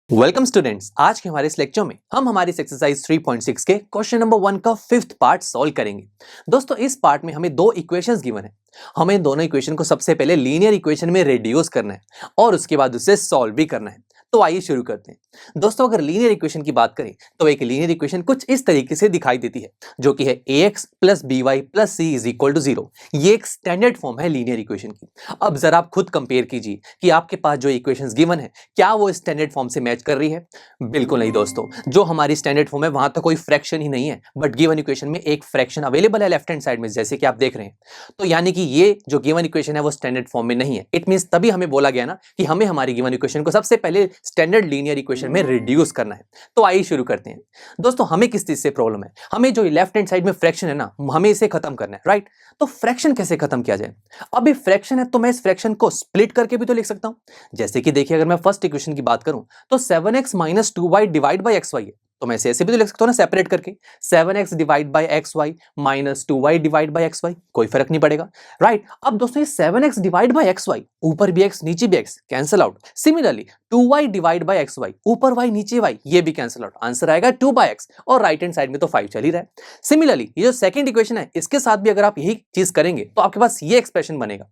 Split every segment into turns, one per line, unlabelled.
Welcome students. आज के हमारे इस लेक्चर में हम हमारी एक्सरसाइज 3.6 के क्वेश्चन नंबर 1 का 5th पार्ट सॉल्व करेंगे। दोस्तों, इस पार्ट में हमें दो इक्वेशंस गिवन है। हमें दोनों इक्वेशन को सबसे पहले लीनियर इक्वेशन में रिड्यूस करना है और उसके बाद उसे सॉल्व भी करना है। तो आइए शुरू करते हैं। दोस्तों, अगर लीनियर इक्वेशन की बात करें तो एक लीनियर इक्वेशन कुछ इस तरीके से दिखाई देती है, जो कि है ax plus by plus c is equal to 0। ये एक स्टैंडर्ड फॉर्म है लीनियर इक्वेशन की। अब जरा आप खुद कंपेयर कीजिए कि आपके पास जो इक्वेशंस गिवन है क्या वो स्टैंडर्ड फॉर्म से मैच कर रही है। बिल्कुल नहीं दोस्तों, जो हमारी स्टैंडर्ड फॉर्म है वहां तो कोई फ्रैक्शन ही नहीं है, बट गिवन इक्वेशन में एक फ्रैक्शन अवेलेबल है लेफ्ट हैंड साइड में, जैसे कि आप देख रहे हैं। तो यानी कि ये जो गिवन इक्वेशन है वो स्टैंडर्ड फॉर्म में नहीं है। इट मींस तभी हमें बोला गया ना कि हमें हमारी गिवन इक्वेशन को सबसे पहले स्टैंडर्ड लीनियर इक्वेशन में रिड्यूस करना है। तो आइए शुरू करते हैं। दोस्तों, हमें किस चीज से प्रॉब्लम है? हमें जो लेफ्ट हैंड साइड में फ्रैक्शन है ना, हमें इसे खत्म करना है, राइट? तो फ्रैक्शन कैसे खत्म किया जाए? अब ये फ्रैक्शन है तो मैं इस फ्रैक्शन को स्प्लिट करके भी तो लिख सकता हूं। जैसे कि देखिए, अगर मैं फर्स्ट इक्वेशन की बात करूं तो 7x minus 2y divide by X Y है, तो मैं इसे ऐसे भी तो लिख सकता हूं ना, सेपरेट करके 7x divide by X Y minus 2y divide by X Y, कोई फर्क नहीं पड़ेगा, राइट? अब दोस्तों, ये 7x divide by X Y, ऊपर भी x नीचे भी x, cancel out. Similarly 2y divide by X Y, ऊपर y नीचे y, ये भी कैंसिल आउट। आंसर आएगा 2 बाई एक्स, और राइट हैंड साइड में तो 5 चल ही रहा है। सिमिलरली ये जो सेकंड इक्वेशन है, इसके साथ भी अगर आप यही चीज करेंगे तो आपके पास ये एक्सप्रेशन बनेगा।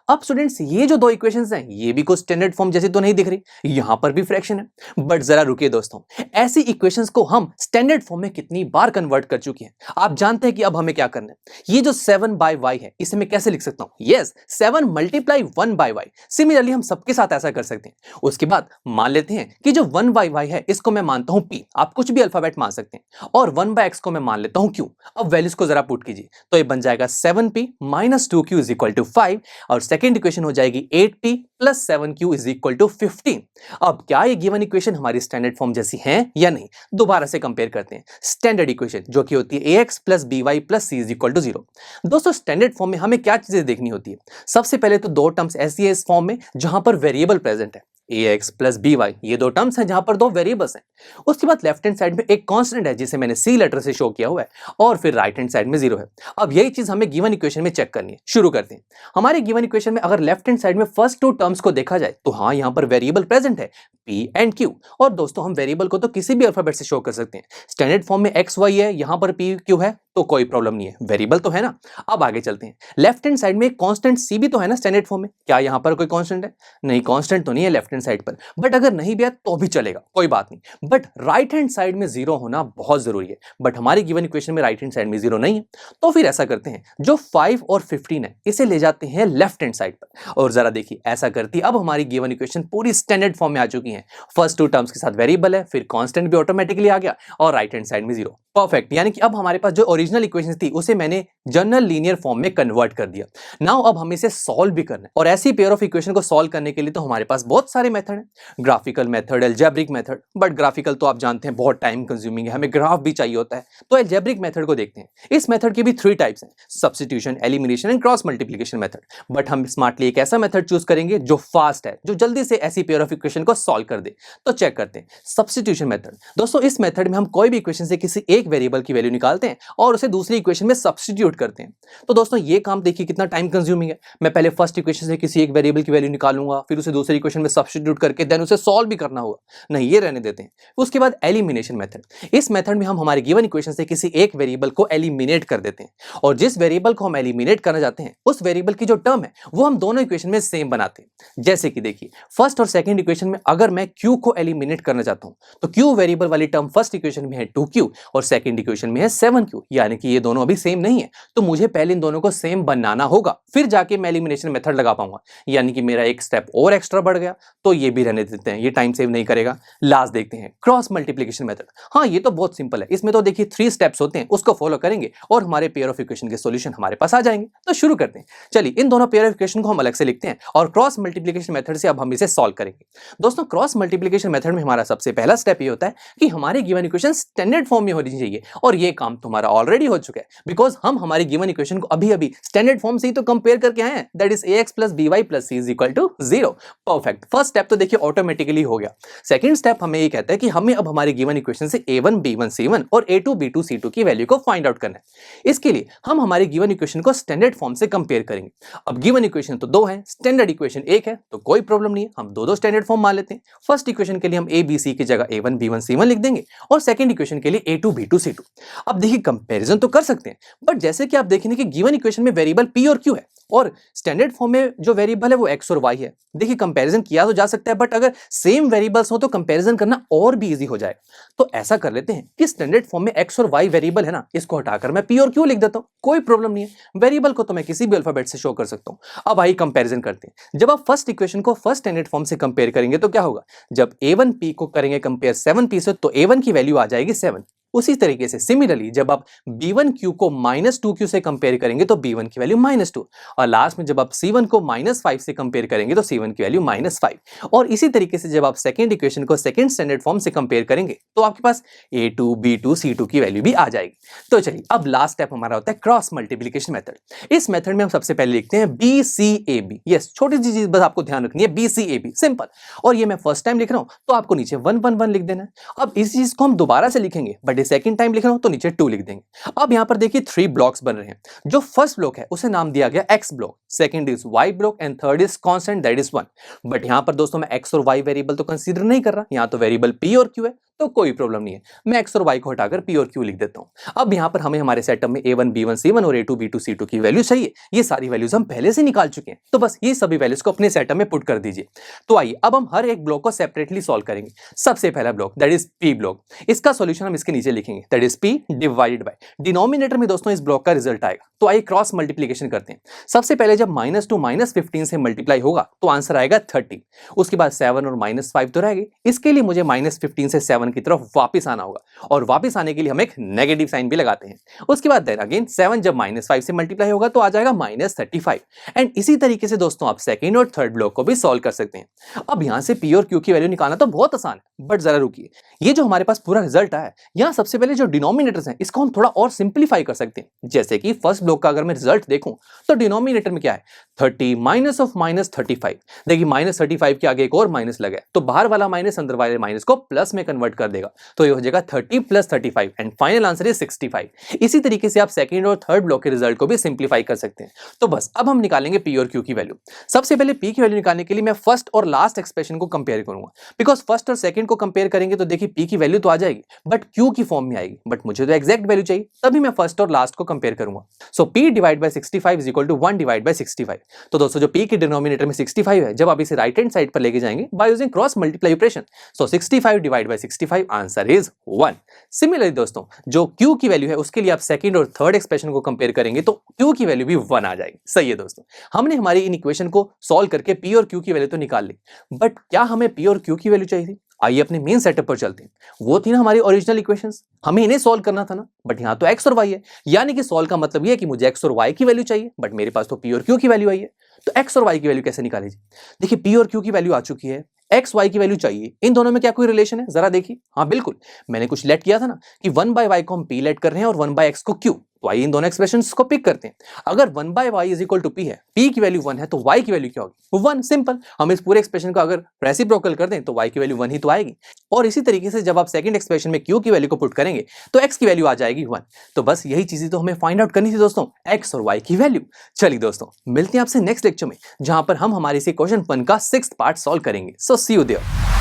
अब स्टूडेंट्स, ये जो दो इक्वेशंस हैं ये भी कुछ स्टैंडर्ड फॉर्म जैसी तो नहीं दिख रही, यहां पर भी फ्रैक्शन है। बट जरा रुकिए दोस्तों, ऐसी इक्वेशंस को हम स्टैंडर्ड फॉर्म में कितनी बार कन्वर्ट कर चुके हैं। आप जानते हैं कि अब हमें क्या करना है। ये जो 7 बाय y है, इसे मैं कैसे लिख सकता हूं? Yes, 7 multiply 1 by y। Similarly हम सबके साथ ऐसा कर सकते हैं। उसके बाद मान लेते हैं कि जो 1 बाय y है इसको मैं मानता हूं p, आप कुछ भी अल्फाबेट मान सकते हैं, और 1 बाय x को मैं मान लेता हूं q। अब वैल्यूज को जरा पुट कीजिए, तो ये बन जाएगा 7p minus 2q is equal to 5, और सेकेंड इक्वेशन हो जाएगी 8p plus 7q is equal to 15। अब क्या ये गिवन इक्वेशन हमारी स्टैंडर्ड फॉर्म जैसी है या नहीं? दोबारा से कंपेयर करते हैं। स्टैंडर्ड इक्वेशन जो कि होती है ax plus by plus c is equal to 0। दोस्तों, स्टैंडर्ड फॉर्म में हमें क्या चीजें देखनी होती है? सबसे पहले तो दो टर्म्स ऐसी है इस फॉर्म में जहां पर वेरिएबल प्रेजेंट है, ax प्लस by, ये दो टर्म्स हैं जहां पर दो वेरिएबल्स हैं। उसके बाद लेफ्ट हैंड साइड में एक कांस्टेंट है जिसे मैंने c लेटर से शो किया हुआ है, और फिर राइट हैंड साइड में 0 है। अब यही चीज हमें गिवन इक्वेशन में चेक करनी है। शुरू करते हैं। हमारे गिवन इक्वेशन में अगर लेफ्ट हैंड साइड में फर्स्ट टू टर्म्स को देखा जाए तो हाँ, यहां पर वेरिएबल प्रेजेंट है p एंड q, और दोस्तों हम वेरिएबल को तो किसी भी अल्फाबेट से शो कर सकते हैं। स्टैंडर्ड फॉर्म में x y है, यहां पर p q है, तो कोई प्रॉब्लम नहीं है, वेरिएबल तो है ना। अब आगे चलते हैं। लेफ्ट हैंड साइड में एक कांस्टेंट c भी तो है ना स्टैंडर्ड फॉर्म में। क्या यहां पर कोई कांस्टेंट है? नहीं, कांस्टेंट तो नहीं है लेफ्ट हैंड साइड पर, बट अगर नहीं भी है तो भी चलेगा, कोई बात नहीं। बट राइट हैंड साइड में 0 होना बहुत जरूरी है, बट हमारी गिवन इक्वेशन में राइट हैंड साइड में 0 नहीं है। तो फिर ऐसा करते हैं, जो 5 और 15 है इसे ले जाते हैं लेफ्ट हैंड साइड पर, और जरा देखिए ऐसा करती अब हमारी गिवन इक्वेशन पूरी स्टैंडर्ड फॉर्म में आ चुकी है। फर्स्ट टू टर्म्स के साथ वेरिएबल है, फिर कांस्टेंट भी ऑटोमेटिकली आ गया, और राइट हैंड साइड में 0। परफेक्ट। यानी कि अब हमारे पास जो ओरिजिनल इक्वेशन थी उसे मैंने जनरल लीनियर फॉर्म में कन्वर्ट कर दिया। नाउ अब हमें इसे सॉल्व भी करना है, और ऐसी पेयर ऑफ इक्वेशन को सॉल्व करने के लिए तो हमारे पास बहुत सारे मेथड हैं। Graphical method, algebraic method, but graphical तो आप जानते हैं बहुत टाइम कंज्यूमिंग है, हमें ग्राफ भी चाहिए होता है। तो अलजेब्रिक मेथड को देखते हैं। इस मेथड के भी 3 टाइप्स हैं, substitution, elimination and cross multiplication method. But हम स्मार्टली एक ऐसा मेथड चूज करेंगे जो फास्ट है, जो जल्दी से ऐसी पेयर ऑफ इक्वेशन को सॉल्व कर दे। तो चेक करते हैं सब्स्टिट्यूशन मेथड। दोस्तों, इस मेथड में हम कोई भी इक्वेशन से किसी एक वेरिएबल की वैल्यू निकालते हैं और उसे दूसरी इक्वेशन में सब्स्टिट्यूट करते हैं। तो दोस्तों, ये काम देखिए कितना टाइम कंज्यूमिंग है। मैं पहले फर्स्ट इक्वेशन से किसी एक वेरिएबल की वैल्यू निकालूंगा, फिर उसे दूसरी इक्वेशन में सब्स्टिट्यूट करके देन उसे सॉल्व भी करना होगा। नहीं, ये रहने देते हैं। उसके बाद एलिमिनेशन मेथड। इस मेथड में हम हमारी गिवन इक्वेशन से किसी एक वेरिएबल को एलिमिनेट कर देते हैं, और जिस वेरिएबल को हम एलिमिनेट करना चाहते हैं उस वेरिएबल की जो टर्म है वो हम दोनों इक्वेशन में सेम बनाते हैं। जैसे कि देखिए, फर्स्ट और सेकंड इक्वेशन में अगर मैं q को एलिमिनेट करना चाहता हूं तो q वेरिएबल वाली टर्म फर्स्ट इक्वेशन में है 2q और सेकंड इक्वेशन में है 7q, यानी कि ये दोनों अभी सेम नहीं है। तो मुझे पहले इन दोनों को सेम बनाना होगा, फिर जाके मैं एलिमिनेशन मेथड लगा पाऊंगा, यानी कि मेरा एक स्टेप और एक्स्ट्रा बढ़ गया। तो ये भी रहने देते हैं, ये टाइम सेव नहीं करेगा। लास्ट देखते हैं क्रॉस मल्टीप्लिकेशन मेथड। हाँ, ये तो बहुत सिंपल है। इसमें तो देखिए 3 स्टेप्स होते हैं, उसको फॉलो करेंगे और हमारे पेयर ऑफ इक्वेशन के सॉल्यूशन हमारे पास आ जाएंगे। तो शुरू करते हैं। चलिए, इन दोनों पेयर ऑफ इक्वेशन को हम अलग से लिखते हैं और क्रॉस मल्टीप्लिकेशन मेथड से अब हम इसे सॉल्व करेंगे। दोस्तों, क्रॉस मल्टीप्लिकेशन मेथड में हमारा सबसे पहला स्टेप ये होता है कि हमारी गिवन इक्वेशन स्टैंडर्ड फॉर्म में होनी चाहिए, और ये काम तुम्हारा ऑलरेडी हो चुका है, बिकॉज हम हमारी गिवन इक्वेशन को अभी अभी स्टैंडर्ड फॉर्म से ही तो कंपेयर करके आए हैं, that is ax plus by plus c is equal to 0। Perfect. First step तो देखिए ऑटोमेटिकली हो गया। सेकंड स्टेप हमें ये कहता है कि हमें अब हमारी गिवन इक्वेशन से a1 b1 c1 और a2 b2 c2 की वैल्यू को फाइंड आउट करना है। इसके लिए हम हमारी गिवन इक्वेशन को स्टैंडर्ड फॉर्म से कंपेयर करेंगे। अब गिवन इक्वेशन तो 2 है, स्टैंडर्ड इक्वेशन 1 है, तो कोई प्रॉब्लम नहीं है, हम दो स्टैंडर्ड फॉर्म मान लेते हैं। फर्स्ट इक्वेशन के लिए हम ABC की जगह A1 B1 C1 लिख देंगे और सेकंड इक्वेशन के लिए A2 B2 C2। अब देखिए कंपैरिजन तो कर सकते हैं, बट जैसे कि आप देखेंगे कि गिवन इक्वेशन में वेरिएबल P और Q है और स्टैंडर्ड फॉर्म में जो वेरिएबल है वो x और y है। देखिए कंपैरिजन किया तो जा सकता है, बट अगर सेम वेरिएबल्स हो तो कंपैरिजन करना और भी इजी हो जाए। तो ऐसा कर लेते हैं कि स्टैंडर्ड फॉर्म में x और y वेरिएबल है ना, इसको हटाकर मैं p और q लिख देता हूं, कोई प्रॉब्लम नहीं है। वेरिएबल को तो मैं किसी भी अल्फाबेट से शो कर सकता हूं। अब आइए कंपैरिजन करते हैं। जब आप फर्स्ट इक्वेशन को फर्स्ट स्टैंडर्ड फॉर्म से कंपेयर करेंगे तो क्या होगा, जब a1p को करेंगे कंपेयर 7p से तो a1 की वैल्यू आ जाएगी 7। उसी तरीके से सिमिलरली जब आप b1q को -2q से कंपेयर करेंगे तो b1 की वैल्यू -2, और लास्ट में जब आप c1 को -5 से कंपेयर करेंगे तो c1 की वैल्यू -5। और इसी तरीके से जब आप सेकंड इक्वेशन को सेकंड स्टैंडर्ड फॉर्म से कंपेयर करेंगे तो आपके पास a2 b2 c2 की वैल्यू भी आ जाएगी। तो चलिए अब लास्ट स्टेप हमारा होता है क्रॉस मल्टीप्लिकेशन मेथड। इस मेथड में हम सबसे पहले लिखते हैं BCAB। यस, छोटी सी चीज बस आपको ध्यान रखनी है, BCAB सिंपल। और ये मैं फर्स्ट टाइम लिख रहा हूं तो आपको नीचे 1 1 1 लिख देना है। अब इस चीज को हम दोबारा से लिखेंगे, बट सेकंड टाइम लिख रहा हूं तो नीचे 2 लिख देंगे। अब यहां पर देखिए 3 ब्लॉक्स बन रहे हैं। जो फर्स्ट ब्लॉक है उसे नाम दिया गया x block, second is y block and third is constant that is 1। But यहां पर दोस्तों मैं x और y वेरिएबल तो कंसीडर नहीं कर रहा, यहां तो वेरिएबल p और q है, तो कोई प्रॉब्लम नहीं है। मैं x और y को हटाकर p और q लिख देता हूं। अब यहां पर हमें हमारे सेटअप में a1 b1 c1 और a2 b2 c2 की वैल्यू चाहिए। ये सारी वैल्यूज हम पहले से निकाल चुके हैं, तो बस ये सभी वैल्यूज को अपने सेटअप में पुट कर दीजिए। तो आइए अब हम हर एक ब्लॉक को सेपरेटली सॉल्व करेंगे। सबसे पहला block that is p block, इसका सॉल्यूशन हम इसके नीचे लिखेंगे that is p divided by denominator में दोस्तों इस ब्लॉक का रिजल्ट आएगा। तो आइए क्रॉस मल्टीप्लिकेशन करते हैं। सबसे पहले जब -2 -15 से मल्टीप्लाई होगा तो आंसर आएगा 30। उसके बाद 7 और -5 तो रहेगी, इसके लिए मुझे -15 से 7 की तरफ वापस आना होगा, और वापस आने के लिए हम एक नेगेटिव साइन भी लगाते हैं। उसके बाद देन अगेन 7 जब -5 से मल्टीप्लाई होगा तो आ जाएगा -35। एंड इसी तरीके से दोस्तों आप सेकंड और थर्ड ब्लॉक को भी सॉल्व कर सकते हैं। अब यहां से p और q की वैल्यू निकालना तो बहुत आसान है, बट जरा रुकिए, ये जो हमारे पास पूरा रिजल्ट आया है, यहां सबसे पहले जो डिनोमिनेटर्स हैं इसको हम थोड़ा और सिंप्लीफाई कर सकते हैं। जैसे कि फर्स्ट ब्लॉक का अगर मैं रिजल्ट देखूं तो डिनोमिनेटर में क्या है, 30 माइनस ऑफ -35। देखिए -35 के आगे एक और माइनस लगा है, तो बाहर वाला माइनस अंदर वाले माइनस को प्लस में कन्वर्ट कर देगा, तो ये हो जाएगा 30 + 35 एंड फाइनल आंसर इज 65। इसी तरीके से आप सेकंड और थर्ड ब्लॉक के रिजल्ट को भी सिंप्लीफाई कर सकते हैं। तो बस अब हम निकालेंगे p और q की वैल्यू। सबसे पहले p की वैल्यू निकालने के लिए मैं फर्स्ट और लास्ट एक्सप्रेशन को कंपेयर करूंगा, बिकॉज फर्स्ट और सेकंड को कंपेयर करेंगे तो देखिए p की वैल्यू तो आ जाएगी बट q की फॉर्म में आएगी, बट मुझे तो एग्जैक्ट वैल्यू चाहिए, तभी मैं फर्स्ट और लास्ट को कंपेयर करूंगा। So p divide by 65 is equal to 1 divide by 65। तो दोस्तों जो p के डिनोमिनेटर में 65 है, जब आप इसे राइट हैंड साइड पर लेके जाएंगे by using cross multiply operation, so 65 divide by 65 answer is 1। Similarly दोस्तों जो q की वैल्यू है उसके लिए आप सेकंड और थर्ड एक्सप्रेशन को कंपेयर करेंगे तो q की वैल्यू भी 1 आ जाएगी। सही है दोस्तों, हमने हमारी इन इक्वेशन को सॉल्व करके p और q की वैल्यू तो निकाल ली, बट क्या हमें p और q की वैल्यू चाहिए थी? आइए अपने मेन सेटअप पर चलते हैं। वो थी ना हमारी ओरिजिनल इक्वेशंस, हमें इन्हें सॉल्व करना था ना, बट यहाँ तो x और y है, यानी कि सॉल्व का मतलब ये है कि मुझे x और y की वैल्यू चाहिए, बट मेरे पास तो p और q की वैल्यू आई है। तो x और y की वैल्यू कैसे निकाली जी? देखिए p और q की वैल्यू आ चुकी है, x y की वैल्यू चाहिए, इन दोनों में क्या कोई रिलेशन है? जरा देखिए। हाँ बिल्कुल, मैंने कुछ लेट किया था ना कि 1/y को हम p लेट कर रहे हैं और 1/x को q, तो आइए इन दोनों एक्सप्रेशंस को पिक करते हैं। अगर 1/y is equal to p है, p की वैल्यू 1 है तो y की वैल्यू क्या होगी? 1। सिंपल, हम इस पूरे एक्सप्रेशन को अगर रेसिप्रोकल कर दें तो y की वैल्यू 1 ही तो आएगी। और इसी तरीके से जब आप सेकंड एक्सप्रेशन में q की वैल्यू को पुट करेंगे तो x की वैल्यू आ जाएगी 1। तो बस यही चीजें तो हमें फाइंड आउट करनी थी दोस्तों, x और y की वैल्यू। चलिए दोस्तों मिलते हैं आपसे नेक्स्ट लेक्चर में, जहां पर हम हमारे इसी क्वेश्चन 1 का 6th पार्ट सॉल्व करेंगे। So see you there.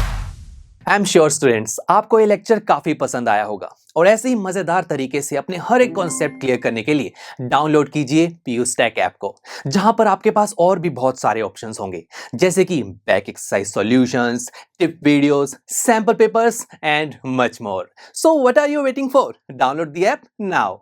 I am sure students आपको ये लेक्चर काफी पसंद आया होगा, और ऐसे ही मजेदार तरीके से अपने हर एक कॉन्सेप्ट क्लियर करने के लिए डाउनलोड कीजिए PUStack ऐप को, जहां पर आपके पास और भी बहुत सारे ऑप्शंस होंगे, जैसे कि back exercise solutions, tip videos, sample papers and much more. So what are you waiting for? Download the app now.